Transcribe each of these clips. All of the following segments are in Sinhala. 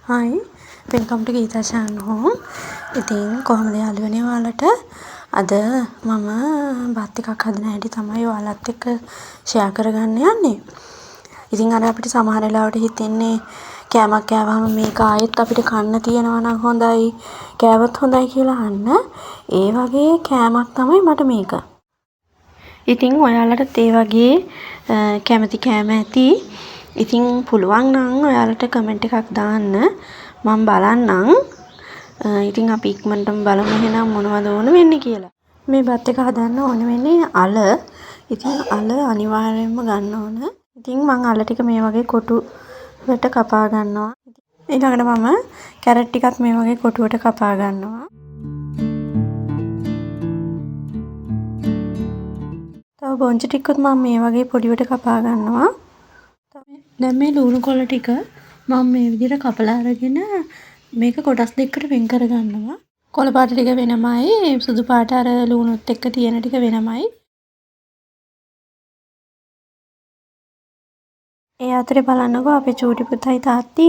හයි වෙල්කම් ටු ගීතා channel. ඉතින් කොහොමද යාළුවනේ ඔයාලට? අද මම බත් එකක් හදන හැටි තමයි ඔයාලත් එක්ක ෂෙයා කරගන්න යන්නේ. ඉතින් අර අපිට සමහර වෙලාවට හිතෙන්නේ කෑමක් කෑවහම මේක ආයෙත් අපිට කන්න තියෙනවා නම් හොඳයි, කෑවොත් හොඳයි කියලා අහන්න. ඒ වගේ කෑමක් තමයි මට මේක. ඉතින් ඔයාලටත් ඒ වගේ කැමති කෑම ඇති. ඉතින් පුළුවන් නම් ඔයාලට කමෙන්ට් එකක් දාන්න. මම බලන්නම්. ඉතින් අපි ඉක්මනටම බලමු එහෙනම් මොනවද ඕන වෙන්නේ කියලා. මේ බත් එක හදන්න ඕන වෙන්නේ අල. ඉතින් අල අනිවාර්යයෙන්ම ගන්න ඕන. ඉතින් මම අල ටික මේ වගේ කොටුවට කපා ගන්නවා. ඊළඟට මම කැරට් ටිකත් මේ වගේ කොටුවට කපා ගන්නවා. තව බොංචි ටිකත් මම මේ වගේ පොඩිවට කපා ගන්නවා. දැන් මේ ලුණු කොළ ටික මම මේ විදිහට කපලා අරගෙන මේක කොටස් දෙකකට වෙන් කර ගන්නවා. කොළ පාට ටික වෙනමයි, සුදු පාට අර ලුණුත් එක්ක තියෙන ටික වෙනමයි. ඒ අතරේ බලන්නකෝ අපේ චූටි පුතයි තාත්ති.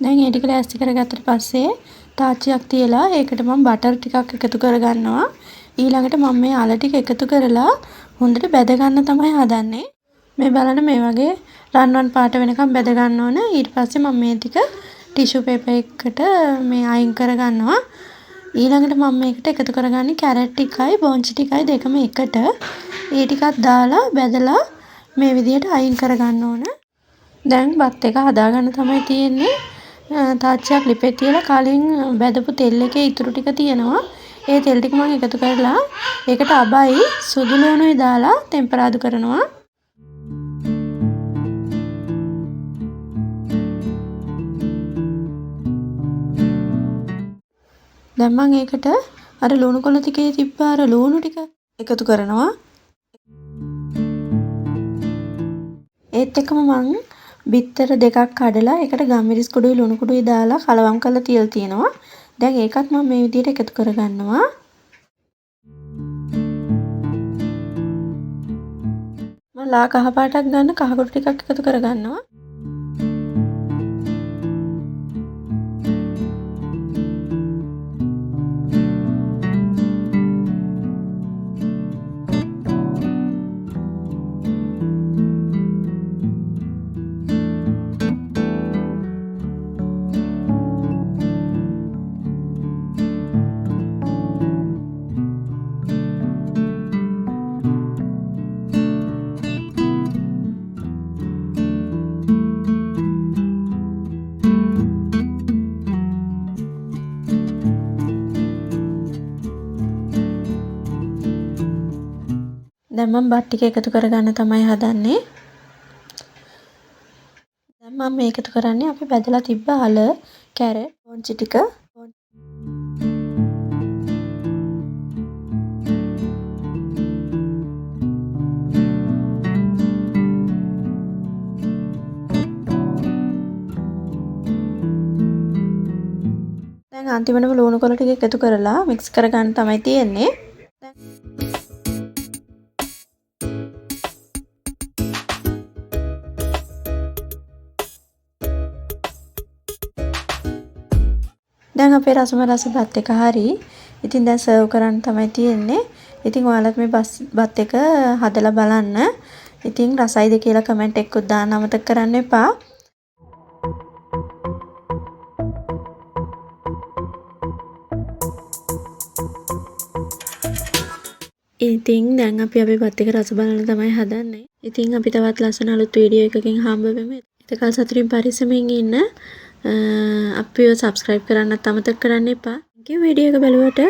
දැන් ඒ ටික ලෑස්ති කරගත්තට පස්සේ තාච්චියක් තියලා ඒකට මම බටර් ටිකක් එකතු කරගන්නවා. ඊළඟට මම මේ අල ටික එකතු කරලා හොඳට බැද ගන්න තමයි හදන්නේ. මේ බලන්න මේ වගේ රන්වන් පාට වෙනකම් බැද ගන්න ඕන. ඊට පස්සේ මම මේ ටික ටිෂු පේපර් එකකට මේ අයින් කරගන්නවා. ඊළඟට මම මේකට එකතු කරගන්නේ කැරට් ටිකයි බොංචි ටිකයි දෙකම එකට. ඒ ටිකක් දාලා බැදලා මේ විදිහට අයින් කරගන්න ඕන. දැන් බත් එක හදාගන්න තමයි තියෙන්නේ. තාච්චියක් ලිපේ තියලා කලින් බැදපු තෙල් එකේ ඉතුරු ටික තියෙනවා. ඒ තෙල් ටික මම එකතු කරලා ඒකට අබයි සුදු ලුණුයි දාලා ටෙම්පරාදු කරනවා. දැන් මම ඒකට අර ලුණු කොළ ටිකේ තිබ්බ අර ලුණු ටික එකතු කරනවා. ඒත් එක්කම මම බිත්තර දෙකක් කඩලා ඒකට ගම්මිරිස් කුඩුයි ලුණු කුඩුයි දාලා කලවම් කරලා තියලා තියෙනවා. දැන් ඒකත් මම මේ විදිහට එකතු කරගන්නවා. මම ලා කහ පාටක් ගන්න කහ කුඩු ටිකක් එකතු කරගන්නවා. දැන් මම බත් ටික එකතු කරගන්න තමයි හදන්නේ. දැන් මම මේ එකතු කරන්නේ අපි බැදලා තිබ්බ අල, කැරට්, බොංචි ටික. දැන් අන්තිමටම ලුණු කොළ ටික එකතු කරලා මික්ස් කරගන්න තමයි තියෙන්නේ. දැන් අපේ රස බත් එක හරි. ඉතින් දැන් සර්ව් කරන්න තමයි තියෙන්නේ. ඉතින් ඔයාලත් මේ බත් එක හදලා බලන්න. ඉතින් රසයිද කියලා කමෙන්ට් එකකුත් දාන්න අමතක කරන්න එපා. ඉතින් දැන් අපි අපේ බත් එක රස බලන්න තමයි හදන්නේ. ඉතින් අපි තවත් ලස්සන අලුත් වීඩියෝ එකකින් හම්බ වෙමු. එතකල් සතුටින් පරිස්සමෙන් ඉන්න. අපිව subscribe කරන්නත් අමතක කරන්න එපා. තhank you වීඩියෝ එක බලුවට.